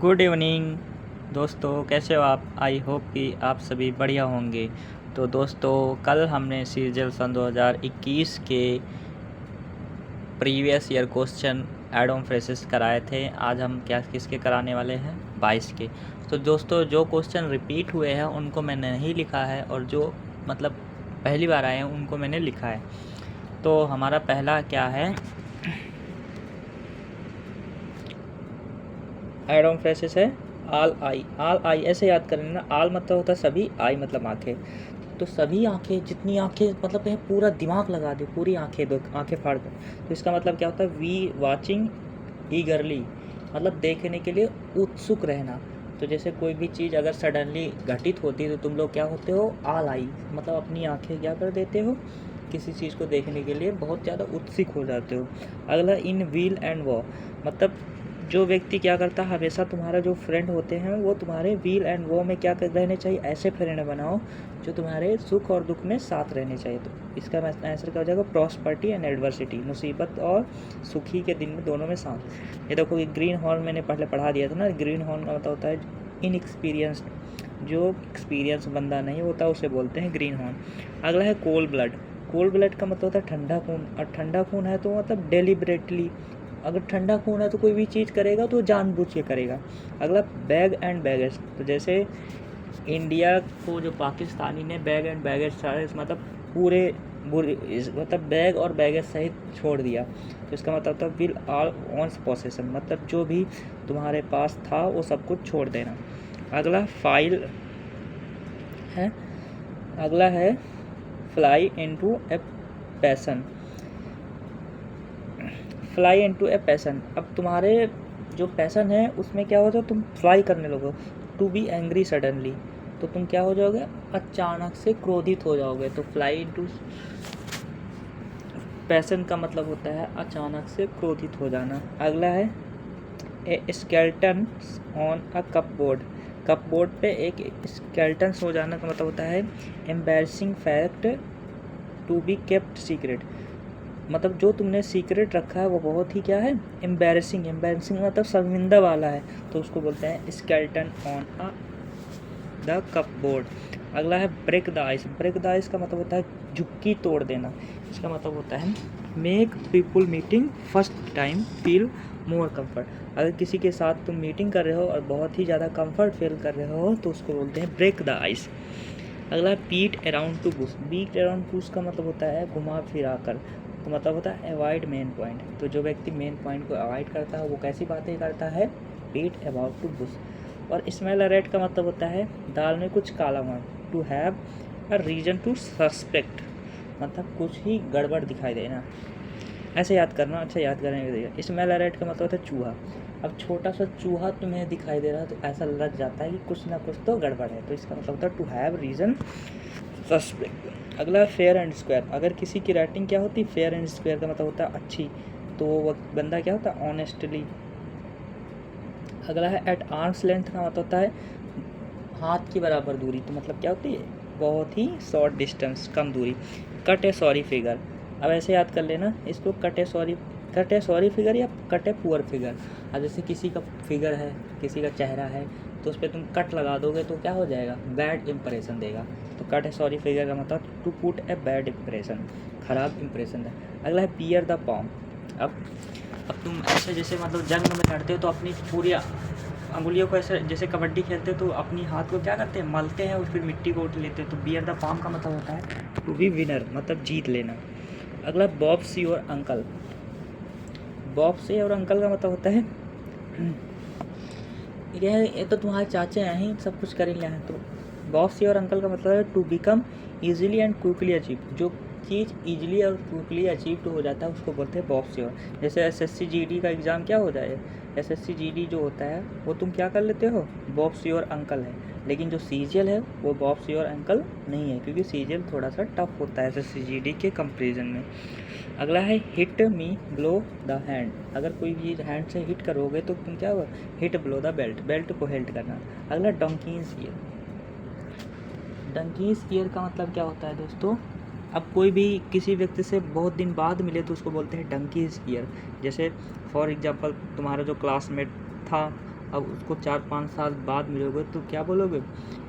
Good evening दोस्तों, कैसे हो आप। आई होप कि आप सभी बढ़िया होंगे। तो दोस्तों, कल हमने सीजल सन 2021 के previous year question add on phrases कराए थे। आज हम क्या किसके कराने वाले हैं, 22 के। तो दोस्तों, जो क्वेश्चन रिपीट हुए हैं उनको मैंने नहीं लिखा है, और जो मतलब पहली बार आए हैं उनको मैंने लिखा है। तो हमारा पहला क्या है, एड ऑन फ्रेसेस है आल आई। आल आई ऐसे याद कर लेना। आल मतलब होता है सभी, आई मतलब आंखें। तो सभी आंखें, जितनी आंखें मतलब कहीं पूरा दिमाग लगा दे, पूरी आंखें दो, आंखें फाड़ दो। तो इसका मतलब क्या होता है, वी वाचिंग ईगरली, मतलब देखने के लिए उत्सुक रहना। तो जैसे कोई भी चीज़ अगर सडनली घटित होती है तो तुम लोग क्या होते हो, आल आई, मतलब अपनी आंखें क्या कर देते हो, किसी चीज़ को देखने के लिए बहुत ज़्यादा उत्सुक हो जाते हो। अगला इन व्हील एंड वॉ, मतलब जो व्यक्ति क्या करता है, हमेशा तुम्हारा जो फ्रेंड होते हैं वो तुम्हारे व्हील एंड वो में क्या कर रहने चाहिए, ऐसे फ्रेंड बनाओ जो तुम्हारे सुख और दुख में साथ रहने चाहिए। तो इसका आंसर क्या हो जाएगा, प्रॉस्पर्टी एंड एडवर्सिटी, मुसीबत और सुखी के दिन में दोनों में साथ। ये देखो, ये ग्रीन हॉर्न मैंने पहले पढ़ा दिया था ना। ग्रीन हॉर्न का मतलब होता है इनएक्सपीरियंस्ड, जो एक्सपीरियंस बंदा नहीं होता उसे बोलते हैं ग्रीन हॉर्न। अगला है कोल्ड ब्लड। कोल्ड ब्लड का मतलब होता है ठंडा खून, और ठंडा खून है तो मतलब डेलिबरेटली, अगर ठंडा खून है तो कोई भी चीज़ करेगा तो जानबूझ के करेगा। अगला बैग एंड बैगेज, तो जैसे इंडिया को जो पाकिस्तानी ने बैग एंड बैगेज सारे मतलब पूरे मतलब बैग और बैगेज सहित छोड़ दिया। तो इसका मतलब होता है विल ऑल ऑन्स पोसेशन, मतलब जो भी तुम्हारे पास था वो सब कुछ छोड़ देना। अगला फाइल है, अगला है फ्लाई इनटू ए पैसन। फ्लाई इनटू ए पैसन, अब तुम्हारे जो पैसन है उसमें क्या होता है, तुम फ्लाई करने लगो। टू बी एंग्री सडनली, तो तुम क्या हो जाओगे, अचानक से क्रोधित हो जाओगे। तो फ्लाई इनटू पैसन का मतलब होता है अचानक से क्रोधित हो जाना। अगला है a skeleton on a cupboard. Cupboard पे एक स्केल्टन हो जाना का मतलब होता है embarrassing fact to be kept secret, मतलब जो तुमने सीक्रेट रखा है वो बहुत ही क्या है, एम्बैरसिंग। एम्बैरसिंग मतलब शर्मिंदा वाला है, तो उसको बोलते हैं skeleton on a the cupboard. अगला है break the ice. Break the ice का मतलब होता है झुक्की तोड़ देना। इसका मतलब होता है make people meeting first time feel more comfort. अगर किसी के साथ तुम मीटिंग कर रहे हो और बहुत ही ज़्यादा कंफर्ट फील कर रहे हो तो उसको बोलते हैं ब्रेक द आइस। अगला है beat around to bush. Beat around bush का मतलब होता है घुमा फिरा कर, तो मतलब होता है अवॉइड मेन पॉइंट। तो जो व्यक्ति मेन पॉइंट को अवॉइड करता है वो कैसी बातें करता है, बीट अबाउट टू बुश। और स्मेल अ रैट का मतलब होता है दाल में कुछ काला हुआ, to have a reason to suspect, मतलब कुछ ही गड़बड़ दिखाई देना। ऐसे याद करना, अच्छा याद करने। स्मेल अ रैट का मतलब होता है चूहा। अब छोटा सा चूहा तुम्हें दिखाई दे रहा है तो ऐसा लग जाता है कि कुछ ना कुछ तो गड़बड़ है, तो इसका मतलब होता है टू हैव रीजन सस्पेक्ट। अगला फेयर एंड स्क्वायर। अगर किसी की राइटिंग क्या होती है, फेयर एंड स्क्वायर का मतलब होता है अच्छी, तो वो बंदा क्या होता है, ऑनेस्टली। अगला है एट आर्म्स लेंथ का मतलब होता है हाथ की बराबर दूरी, तो मतलब क्या होती है, बहुत ही शॉर्ट डिस्टेंस, कम दूरी। कट ए सॉरी फिगर, अब ऐसे याद कर लेना इसको, कट ए सॉरी फिगर या कट ए पुअर फिगर। अब जैसे किसी का फिगर है, किसी का चेहरा है, तो उस पर तुम कट लगा दोगे तो क्या हो जाएगा, बैड इंप्रेशन देगा। तो कट ए सॉरी फिगर का मतलब to put a bad impression, खराब इंप्रेशन है। अगला है पियर द पॉम। अब तुम ऐसे जैसे मतलब जंग में लड़ते हो तो अपनी पूरी अंगुलियों को ऐसे, जैसे कबड्डी खेलते हो तो अपनी हाथ को क्या करते हैं, मलते हैं और फिर मिट्टी को उठ लेते हैं। तो बियर द पाम का मतलब होता है टू बी विनर, मतलब जीत लेना। अगला बॉब सी और अंकल। बॉब सी और अंकल का मतलब होता है ये तो तुम्हारे चाचे हैं ही, सब कुछ कर ही हैं। तो बॉब सी और अंकल का मतलब है to become easily and quickly achieve, जो चीज़ ईजिली और क्विकली अचीव हो जाता है उसको बोलते हैं बॉब सी और। जैसे एसएससी जीडी का एग्ज़ाम क्या हो जाए, एसएससी जीडी जो होता है वो तुम क्या कर लेते हो, बॉब सी और अंकल है। लेकिन जो सीजीएल है वो बॉब सी और अंकल नहीं है, क्योंकि सीजीएल थोड़ा सा टफ होता है एसएससी जीडी के कंपेरिजन में। अगला है hit me blow the hand. अगर कोई चीज़ हैंड से हिट करोगे तो तुम क्या होगा, hit blow the belt, belt को हिट करना। अगला डंकीज ईयर। डंकीज ईयर का मतलब क्या होता है दोस्तों, अब कोई भी किसी व्यक्ति से बहुत दिन बाद मिले तो उसको बोलते हैं डंकीज ईयर। जैसे फॉर एग्जांपल तुम्हारा जो क्लासमेट था अब उसको 4-5 साल बाद मिलोगे तो क्या बोलोगे,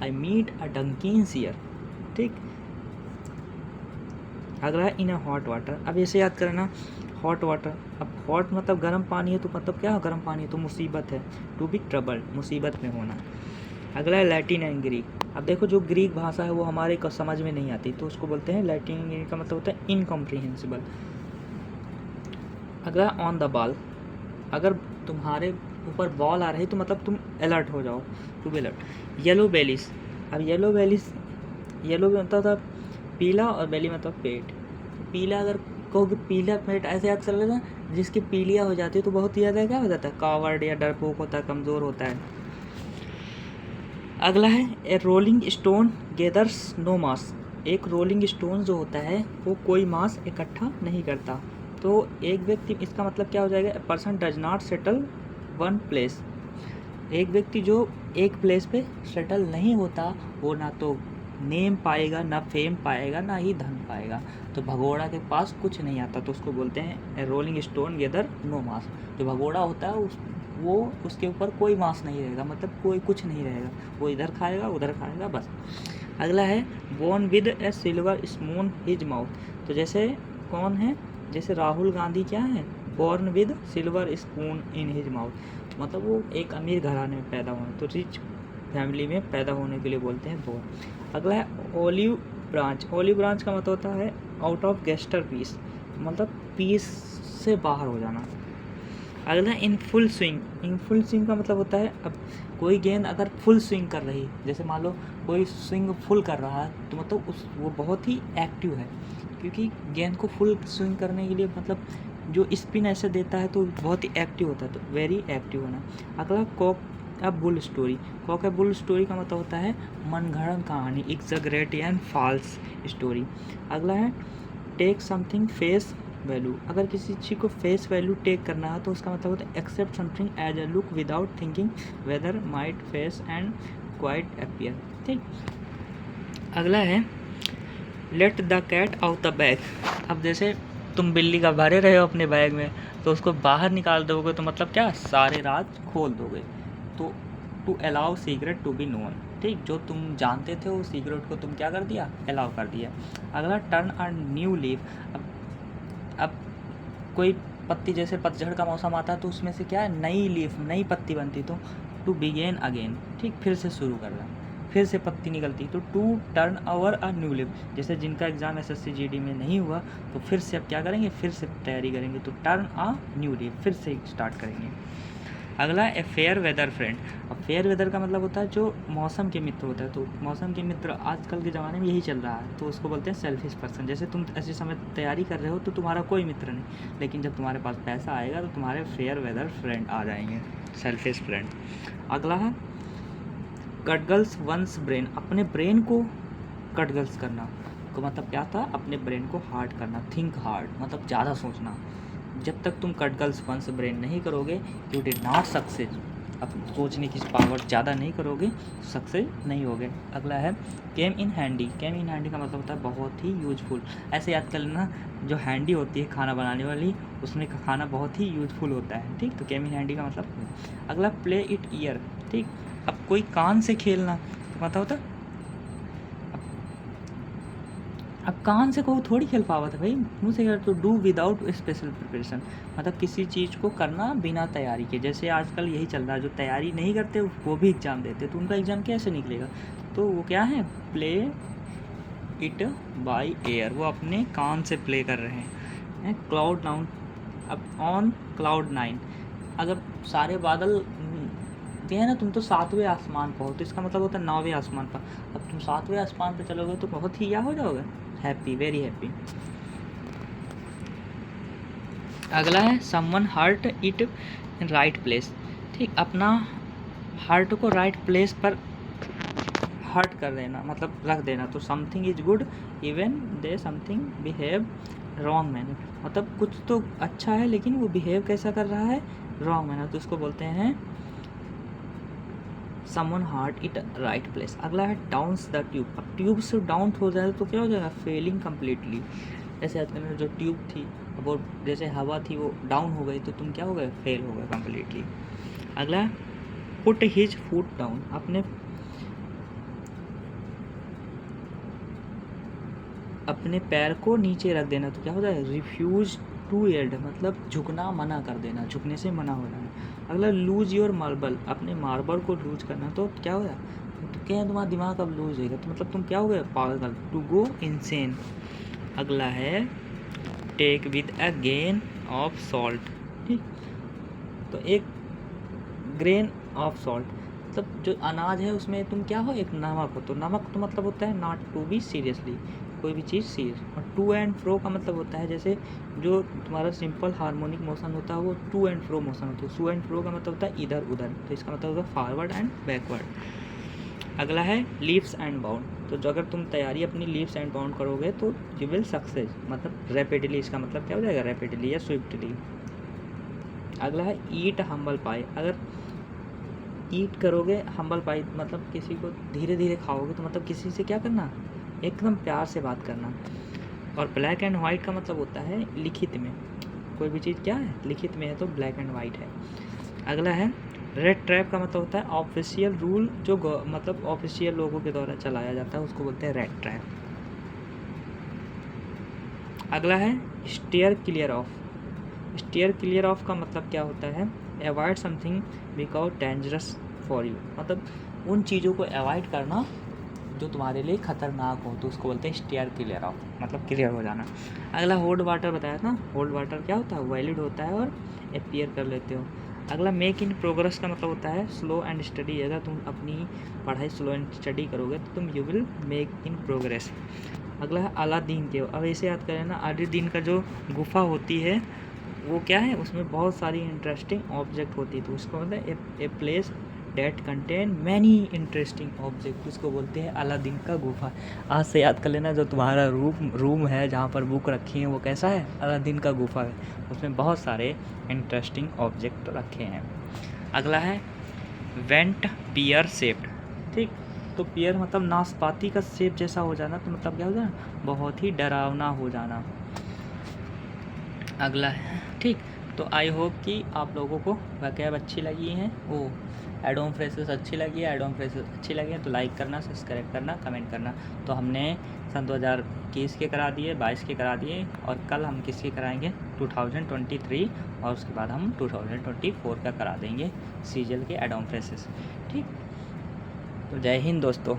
आई मीट अ डंकीन्स ईयर। ठीक, अगला है इन अ हॉट वाटर। अब ऐसे याद करना, हॉट वाटर, अब हॉट मतलब गर्म पानी है, तो मतलब क्या गर्म पानी है तो मुसीबत है, टू बी ट्रबल, मुसीबत में होना। अगला है लैटिन एंड ग्रीक। अब देखो जो ग्रीक भाषा है वो हमारे को समझ में नहीं आती, तो उसको बोलते हैं लैटिन एंड ग्रीक का मतलब होता है इनकॉम्प्रिहेंसिबल। अगला ऑन द बॉल, अगर तुम्हारे ऊपर बॉल आ रही तो मतलब तुम अलर्ट हो जाओ, टू बी अलर्ट। येलो बेलीज, अब येलो बेलीज, येलो मतलब था पीला और बेली मतलब पेट। पीला अगर कहोगे पीला पेट ऐसे याद कर लेना, जिसकी पीलिया हो जाती है तो बहुत ज़्यादा क्या हो जाता है, कावर्ड या डरपोक होता है, कमज़ोर होता है। अगला है ए रोलिंग स्टोन गेदर्स नो मास। एक रोलिंग स्टोन जो होता है वो कोई मास इकट्ठा नहीं करता। तो एक व्यक्ति, इसका मतलब क्या हो जाएगा, a person does not settle one place. एक व्यक्ति जो एक प्लेस पे सेटल नहीं होता वो ना तो नेम पाएगा, ना फेम पाएगा, ना ही धन पाएगा। तो भगोड़ा के पास कुछ नहीं आता, तो उसको बोलते हैं रोलिंग स्टोन गेदर नो मास। जो भगोड़ा होता है वो उसके ऊपर कोई मास नहीं रहेगा, मतलब कोई कुछ नहीं रहेगा, वो इधर खाएगा उधर खाएगा बस। अगला है born with a silver spoon his mouth. तो जैसे कौन है, जैसे राहुल गांधी क्या है, born with silver spoon in his mouth, मतलब वो एक अमीर घराने में पैदा हुए, तो रिच फैमिली में पैदा होने के लिए बोलते हैं बोर्न। अगला है ओलिव ब्रांच। ओलिव ब्रांच का मतलब होता है आउट ऑफ गेस्टर पीस, मतलब पीस से बाहर हो जाना। अगला in full swing. In full swing का मतलब होता है, अब कोई गेंद अगर फुल स्विंग कर रही, जैसे मान लो कोई स्विंग फुल कर रहा है तो मतलब वो बहुत ही एक्टिव है, क्योंकि गेंद को फुल स्विंग करने के लिए मतलब जो स्पिन ऐसे देता है तो बहुत ही एक्टिव होता है, तो वेरी एक्टिव होना। अगला cock a bull story. Cock a bull story का मतलब होता है मनगढ़ंत कहानी, एग्जैगरेट एंड फॉल्स स्टोरी। अगला है टेक समथिंग फेस वैल्यू। अगर किसी चीज़ को फेस वैल्यू टेक करना है तो उसका मतलब होता है except something as a look without thinking whether might face and quite appear. ठीक, अगला है let the cat out the bag. अब जैसे तुम बिल्ली का भरे रहे हो अपने बैग में, तो उसको बाहर निकाल दोगे तो मतलब क्या, सारे राज खोल दोगे। तो to allow secret to be known. ठीक, जो तुम जानते थे वो सीक्रेट को तुम क्या कर दिया, अलाउ कर दिया। अगला टर्न अ न्यू लीफ। अब कोई पत्ती, जैसे पतझड़ का मौसम आता है तो उसमें से क्या है, नई लीफ, नई पत्ती बनती, तो टू बिगेन अगेन। ठीक, फिर से शुरू करना, फिर से पत्ती निकलती, तो to turn over a new leaf. जैसे जिनका एग्ज़ाम एसएससी जीडी में नहीं हुआ तो फिर से अब क्या करेंगे, फिर से तैयारी करेंगे, तो टर्न अ न्यू लीफ, फिर से स्टार्ट करेंगे। अगला ए फेयर वेदर फ्रेंड। अब फेयर वेदर का मतलब होता है जो मौसम के मित्र होता है, तो मौसम के मित्र आजकल के ज़माने में यही चल रहा है, तो उसको बोलते हैं सेल्फिश पर्सन। जैसे तुम ऐसे समय तैयारी कर रहे हो तो तुम्हारा कोई मित्र नहीं, लेकिन जब तुम्हारे पास पैसा आएगा तो तुम्हारे फेयर वेदर फ्रेंड आ जाएंगे, सेल्फिश फ्रेंड। अगला है कटगल्स वंस ब्रेन। अपने ब्रेन को कटगल्स करना तो मतलब क्या था, अपने ब्रेन को हार्ड करना, थिंक हार्ड, मतलब ज़्यादा सोचना। जब तक तुम कटगल्स वंस ब्रेन नहीं करोगे, यू डिड नॉट सक्सेस। अब सोचने की पावर ज़्यादा नहीं करोगे, सक्सेस नहीं होगे। अगला है केम इन हैंडी। केम इन हैंडी का मतलब होता है बहुत ही यूजफुल। ऐसे याद कर लेना, जो हैंडी होती है खाना बनाने वाली, उसमें का खाना बहुत ही यूजफुल होता है। ठीक, तो केम इन हैंडी का मतलब। अगला प्ले इट ईयर। ठीक, अब कोई कान से खेलना तो मतलब होता, अब कान से कोई थोड़ी खेल पावा था भाई, मुँह से तो डू विदाउट स्पेशल प्रिपरेशन, मतलब किसी चीज़ को करना बिना तैयारी के। जैसे आजकल यही चल रहा है, जो तैयारी नहीं करते वो भी एग्ज़ाम देते, तो उनका एग्ज़ाम कैसे निकलेगा। तो वो क्या है, प्ले इट बाय एयर, वो अपने कान से प्ले कर रहे हैं। Cloud noun. अब ऑन क्लाउड नाइन, अगर सारे बादल दिए हैं ना, तुम तो 7वें आसमान पर हो, तो इसका मतलब होता है 9वें आसमान पर। अब तुम 7वें आसमान पर चलोगे तो बहुत ही क्या हो जाओगे, हैप्पी, वेरी हैप्पी। अगला है someone heart it in right place. ठीक, अपना हार्ट को राइट प्लेस पर हर्ट कर देना, मतलब रख देना। तो something is good even they something behave wrong manner, मतलब कुछ तो अच्छा है लेकिन वो बिहेव कैसा कर रहा है, रॉन्ग मैनर, तो उसको बोलते हैं someone heart it right place. अगला है डाउन्स द ट्यूब। अब ट्यूब से डाउन हो जाए तो क्या हो जाएगा, फेलिंग कम्प्लीटली। ऐसे आदमी में जो ट्यूब थी, अब वो जैसे हवा थी वो डाउन हो गई तो तुम क्या हो गए, फेल हो गए कम्प्लीटली। अगला पुट हिज फुट डाउन, अपने पैर को नीचे रख देना। तो क्या होता है, रिफ्यूज टू येल्ड, मतलब झुकना मना कर देना, झुकने से मना हो जाना। अगला लूज योर मार्बल, अपने मार्बल को लूज करना। तो क्या होगा, तो क्या है, तुम्हारा दिमाग अब लूज होगा, तो मतलब तुम क्या हो गए, पागल, टू गो इनसेन। अगला है take with a grain of salt, ठीक, तो एक ग्रेन ऑफ सॉल्ट, मतलब जो अनाज है उसमें तुम क्या हो, एक नमक हो। तो नमक तो मतलब होता है नॉट टू बी सीरियसली, कोई भी चीज़ सीरियस। और टू एंड फ्रो का मतलब होता है जैसे जो तुम्हारा सिंपल हार्मोनिक मोशन होता है वो टू एंड फ्रो मोशन होता है। टू एंड फ्रो का मतलब होता है इधर उधर, तो इसका मतलब होता है फॉरवर्ड एंड बैकवर्ड। अगला है लीव्स एंड बाउंड, तो जो अगर तुम तैयारी अपनी लीव्स एंड बाउंड करोगे तो यू विल सक्सेस, मतलब रैपिडली, इसका मतलब क्या हो जाएगा, रैपिडली या स्विफ्टली। अगला है ईट हम्बल पाई, अगर ईट करोगे हम्बल पाई मतलब किसी को धीरे धीरे खाओगे, तो मतलब किसी से क्या करना, एकदम प्यार से बात करना। और ब्लैक एंड वाइट का मतलब होता है लिखित में, कोई भी चीज़ क्या है, लिखित में है तो ब्लैक एंड वाइट है। अगला है रेड ट्रैप का मतलब होता है ऑफिशियल रूल, जो मतलब ऑफिशियल लोगों के द्वारा चलाया जाता है उसको बोलते हैं रेड ट्रैप। अगला है steer clear of, steer clear of का मतलब क्या होता है, avoid something because dangerous for you, मतलब उन चीज़ों को अवॉइड करना जो तुम्हारे लिए खतरनाक हो, तो उसको बोलते हैं स्टीयर क्लियर ऑफ, मतलब क्लियर हो जाना। अगला होल्ड वाटर बताया था, होल्ड वाटर क्या होता है, वैलिड होता है और अपीयर कर लेते हो। अगला मेक इन प्रोग्रेस का मतलब होता है स्लो एंड स्टडी, अगर तुम अपनी पढ़ाई स्लो एंड स्टडी करोगे तो तुम you will make in progress. अगला है अलादीन के, अब ऐसे याद करें ना, अलादीन का जो गुफा होती है वो क्या है, उसमें बहुत सारी इंटरेस्टिंग ऑब्जेक्ट होती है, तो उसको मतलब a place that contain many interesting object, उसको बोलते हैं अलादीन का गुफा। आज से याद कर लेना, जो तुम्हारा रूम है जहाँ पर बुक रखी है वो कैसा है, अलादीन का गुफा है, उसमें बहुत सारे इंटरेस्टिंग ऑब्जेक्ट रखे हैं। अगला है वेंट पियर शेप्ड, ठीक, तो पियर मतलब नाशपाती का शेप जैसा हो जाना, तो मतलब क्या हो जाना, बहुत ही डरावना हो जाना। अगला है, ठीक, तो आई होप कि आप लोगों को वकैब अच्छी लगी हैं, वो एडोम फ्रेसेस अच्छी लगी है, एडोम फ्रेसेस अच्छी लगी है तो लाइक करना, सब्सक्राइब करना, कमेंट करना। तो हमने सन 2021 के करा दिए, 22 के करा दिए, और कल हम किसके कराएंगे, 2023, और उसके बाद हम 2024 का करा देंगे सीजल के एडोम फ्रेसेस, ठीक। तो जय हिंद दोस्तों।